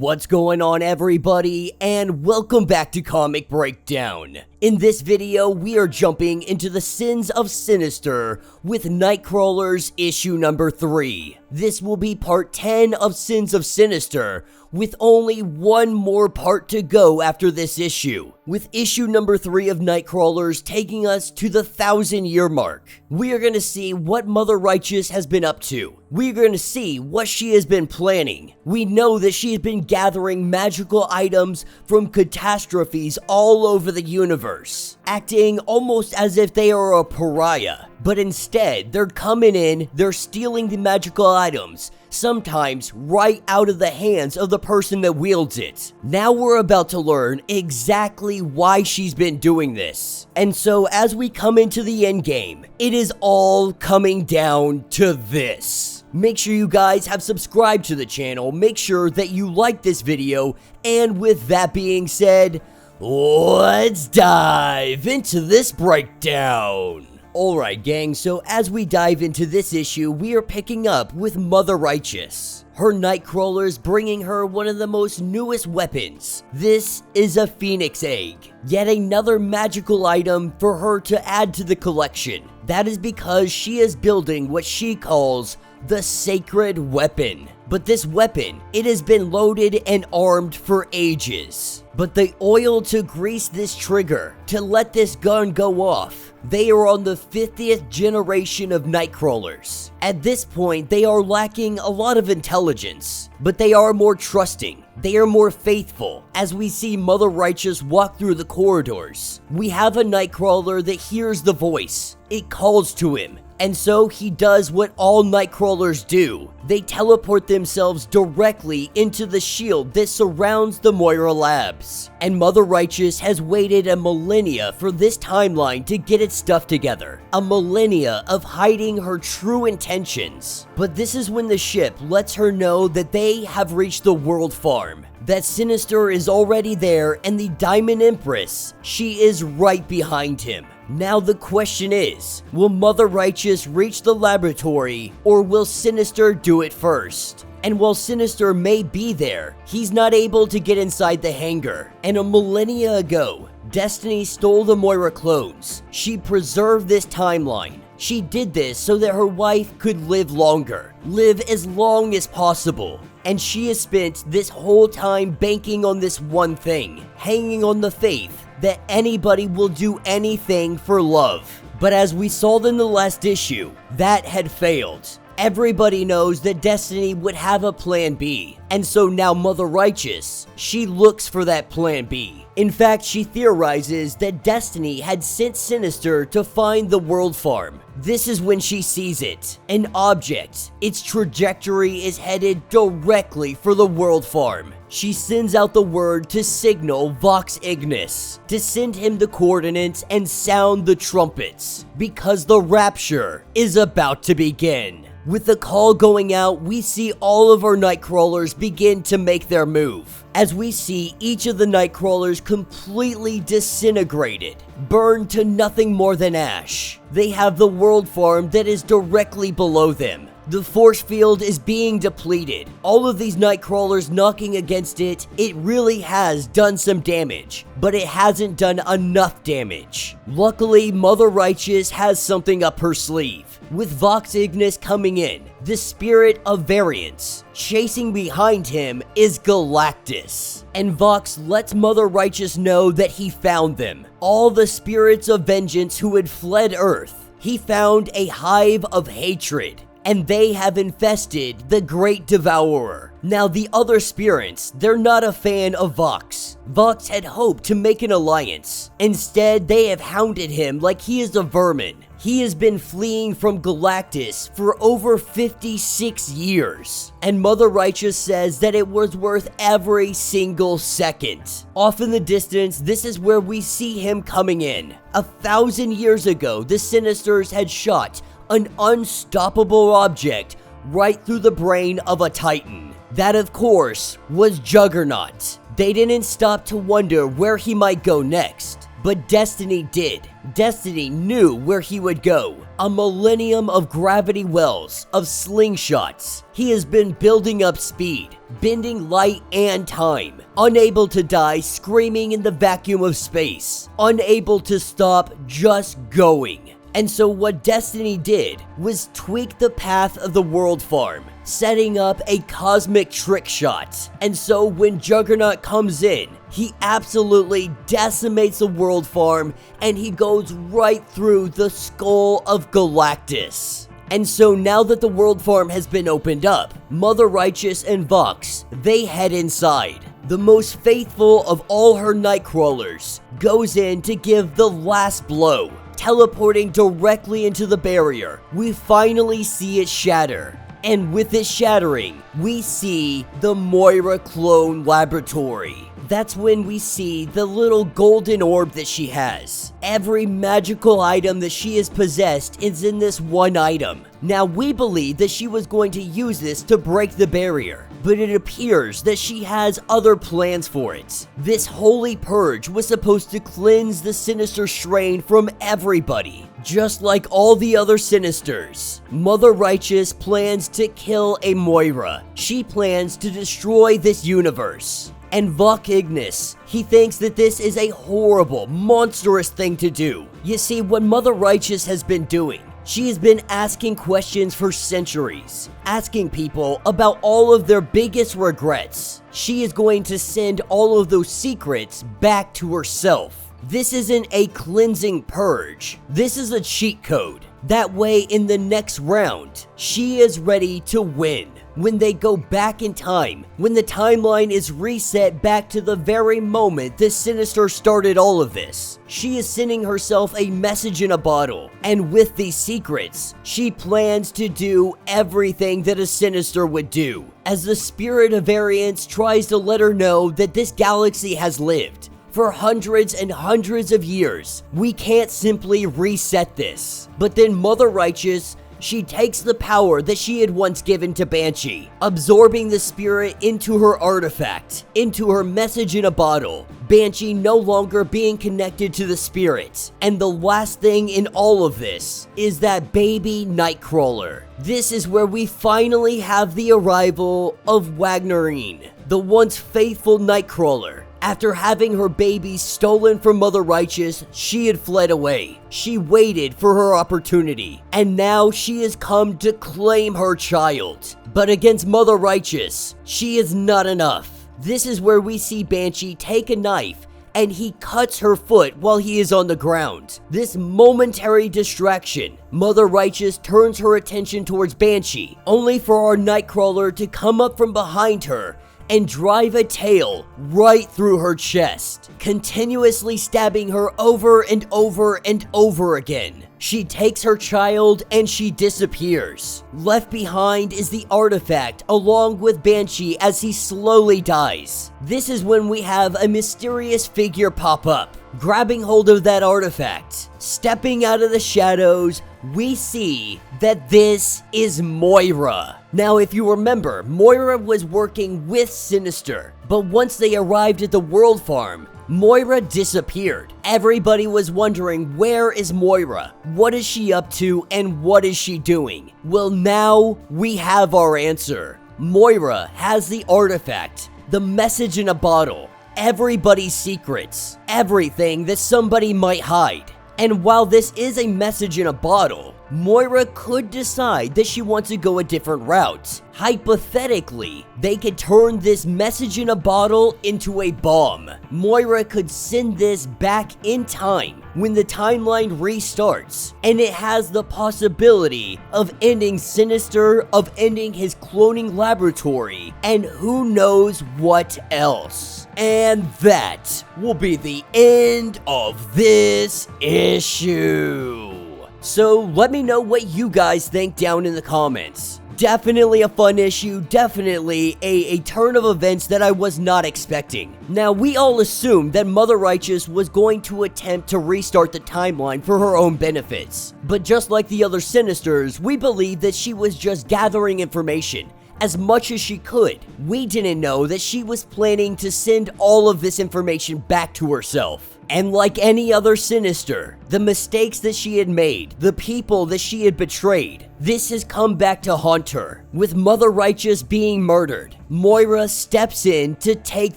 What's going on, everybody, and welcome back to Comic Breakdown. In this video, we are jumping into the Sins of Sinister with Nightcrawlers issue number 3. This will be part 10 of Sins of Sinister, with only one more part to go after this issue, with issue number 3 of Nightcrawlers taking us to the 1,000-year mark. We are going to see what Mother Righteous has been up to. We're going to see what she has been planning. We know that she has been gathering magical items from catastrophes all over the universe, acting almost as if they are a pariah. But instead, they're coming in, they're stealing the magical items, sometimes right out of the hands of the person that wields it. Now we're about to learn exactly why she's been doing this. And so as we come into the end game, it is all coming down to this. Make sure you guys have subscribed to the channel, make sure that you like this video, and with that being said, let's dive into this breakdown. Alright gang, so as we dive into this issue, we are picking up with Mother Righteous. Her Nightcrawlers bringing her one of the most newest weapons. This is a Phoenix Egg, yet another magical item for her to add to the collection. That is because she is building what she calls the Sacred Weapon. But this weapon, it has been loaded and armed for ages. But the oil to grease this trigger, to let this gun go off, they are on the 50th generation of Nightcrawlers. At this point, they are lacking a lot of intelligence, but they are more trusting. They are more faithful. As we see Mother Righteous walk through the corridors, we have a Nightcrawler that hears the voice. It calls to him. And so he does what all Nightcrawlers do. They teleport themselves directly into the shield that surrounds the Moira labs. And Mother Righteous has waited a millennia for this timeline to get its stuff together. A millennia of hiding her true intentions. But this is when the ship lets her know that they have reached the World Farm. That Sinister is already there, and the Diamond Empress, she is right behind him. Now the question is, will Mother Righteous reach the laboratory, or will Sinister do it first? And while Sinister may be there, he's not able to get inside the hangar. And a millennia ago, Destiny stole the Moira clones. She preserved this timeline. She did this so that her wife could live longer, live as long as possible. And she has spent this whole time banking on this one thing, hanging on the faith that anybody will do anything for love. But as we saw in the last issue, that had failed. Everybody knows that Destiny would have a plan B, and so now Mother Righteous, she looks for that plan B. In fact, she theorizes that Destiny had sent Sinister to find the World Farm. This is when she sees it, an object. Its trajectory is headed directly for the World Farm. She sends out the word to signal Vox Ignis, to send him the coordinates and sound the trumpets, because the rapture is about to begin. With the call going out, we see all of our Nightcrawlers begin to make their move, as we see each of the Nightcrawlers completely disintegrated, burned to nothing more than ash. They have the World Farm that is directly below them. The force field is being depleted. All of these Nightcrawlers knocking against it, it really has done some damage, but it hasn't done enough damage. Luckily, Mother Righteous has something up her sleeve. With Vox Ignis coming in, the spirit of variance. Chasing behind him is Galactus. And Vox lets Mother Righteous know that he found them. All the spirits of vengeance who had fled Earth. He found a hive of hatred, and they have infested the Great Devourer. Now the other spirits, they're not a fan of Vox. Vox had hoped to make an alliance. Instead, they have hounded him like he is a vermin. He has been fleeing from Galactus for over 56 years. And Mother Righteous says that it was worth every single second. Off in the distance, this is where we see him coming in. 1,000 years ago, the Sinisters had shot an unstoppable object right through the brain of a Titan. That, of course, was Juggernaut. They didn't stop to wonder where he might go next. but Destiny did. Destiny knew where he would go. A millennium of gravity wells, of slingshots. He has been building up speed, bending light and time, unable to die screaming in the vacuum of space, unable to stop, just going. And so what Destiny did was tweak the path of the world farm, setting up a cosmic trick shot. And so when Juggernaut comes in, he absolutely decimates the world farm and he goes right through the skull of Galactus. And so now that the world farm has been opened up, Mother Righteous and Vox, they head inside. The most faithful of all her Nightcrawlers goes in to give the last blow, teleporting directly into the barrier. We finally see it shatter. And with it shattering, we see the Moira clone laboratory. That's when we see the little golden orb that she has. Every magical item that she has possessed is in this one item. Now we believe that she was going to use this to break the barrier, but it appears that she has other plans for it. This holy purge was supposed to cleanse the Sinister strain from everybody. Just like all the other Sinisters, Mother Righteous plans to kill a Moira. She plans to destroy this universe. And Vox Ignis, he thinks that this is a horrible, monstrous thing to do. You see, what Mother Righteous has been doing, she has been asking questions for centuries, asking people about all of their biggest regrets. She is going to send all of those secrets back to herself. This isn't a cleansing purge. This is a cheat code. That way, in the next round, she is ready to win. When they go back in time, when the timeline is reset back to the very moment the Sinister started all of this, she is sending herself a message in a bottle. And with these secrets, she plans to do everything that a Sinister would do, as the Spirit of Variance tries to let her know that this galaxy has lived for hundreds and hundreds of years. We can't simply reset this. But then Mother Righteous, she takes the power that she had once given to Banshee, absorbing the spirit into her artifact, into her message in a bottle. Banshee no longer being connected to the spirit. And the last thing in all of this is that baby Nightcrawler. This is where we finally have the arrival of Wagnerine, the once faithful Nightcrawler. After having her baby stolen from Mother Righteous, she had fled away. She waited for her opportunity, and now she has come to claim her child. But against Mother Righteous, she is not enough. This is where we see Banshee take a knife and he cuts her foot while he is on the ground. This momentary distraction, Mother Righteous turns her attention towards Banshee, only for our Nightcrawler to come up from behind her and drive a tail right through her chest, continuously stabbing her over and over and over again. She takes her child and she disappears. Left behind is the artifact along with Banshee as he slowly dies. This is when we have a mysterious figure pop up, grabbing hold of that artifact. Stepping out of the shadows, we see that this is Moira. Now, if you remember, Moira was working with Sinister, but once they arrived at the World Farm, Moira disappeared. Everybody was wondering, where is Moira? What is she up to and what is she doing? Well, now we have our answer. Moira has the artifact, the message in a bottle, everybody's secrets, everything that somebody might hide. And while this is a message in a bottle, Moira could decide that she wants to go a different route. Hypothetically, they could turn this message in a bottle into a bomb. Moira could send this back in time when the timeline restarts, and it has the possibility of ending Sinister, of ending his cloning laboratory, and who knows what else. And that will be the end of this issue. So let me know what you guys think down in the comments. Definitely a fun issue, definitely a turn of events that I was not expecting. Now, we all assumed that Mother Righteous was going to attempt to restart the timeline for her own benefits. But just like the other Sinisters, we believe that she was just gathering information as much as she could. We didn't know that she was planning to send all of this information back to herself. And like any other Sinister, the mistakes that she had made, the people that she had betrayed, this has come back to haunt her. With Mother Righteous being murdered, Moira steps in to take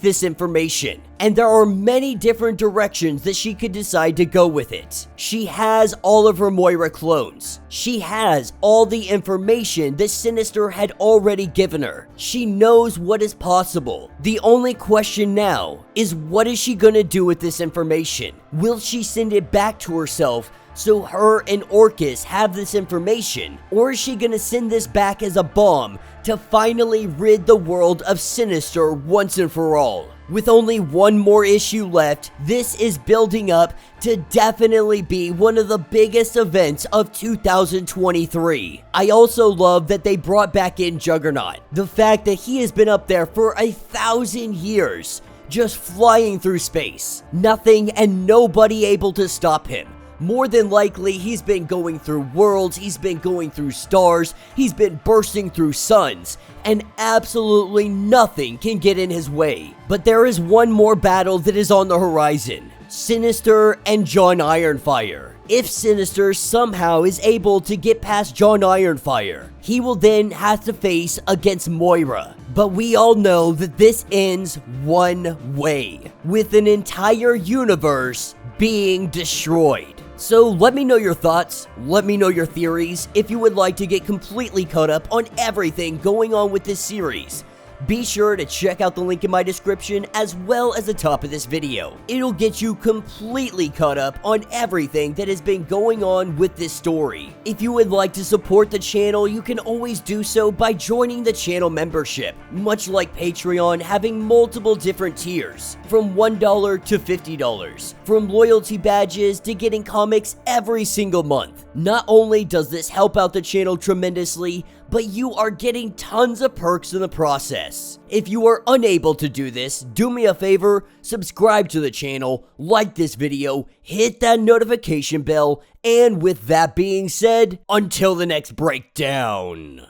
this information. And there are many different directions that she could decide to go with it. She has all of her Moira clones. She has all the information that Sinister had already given her. She knows what is possible. The only question now is, what is she gonna do with this information? Will she send it back to herself so her and Orcus have this information? Or is she gonna send this back as a bomb to finally rid the world of Sinister once and for all? With only one more issue left, this is building up to definitely be one of the biggest events of 2023. I also love that they brought back in Juggernaut. The fact that he has been up there for 1,000 years, just flying through space. Nothing and nobody able to stop him. More than likely, he's been going through worlds, he's been going through stars, he's been bursting through suns, and absolutely nothing can get in his way. But there is one more battle that is on the horizon. Sinister and John Ironfire. If Sinister somehow is able to get past John Ironfire, he will then have to face against Moira. But we all know that this ends one way, with an entire universe being destroyed. So let me know your thoughts, let me know your theories. If you would like to get completely caught up on everything going on with this series, be sure to check out the link in my description as well as the top of this video. It'll get you completely caught up on everything that has been going on with this story. If you would like to support the channel, you can always do so by joining the channel membership, much like Patreon, having multiple different tiers, from $1 to $50, from loyalty badges to getting comics every single month. Not only does this help out the channel tremendously, but you are getting tons of perks in the process. If you are unable to do this, do me a favor, subscribe to the channel, like this video, hit that notification bell, and with that being said, until the next breakdown.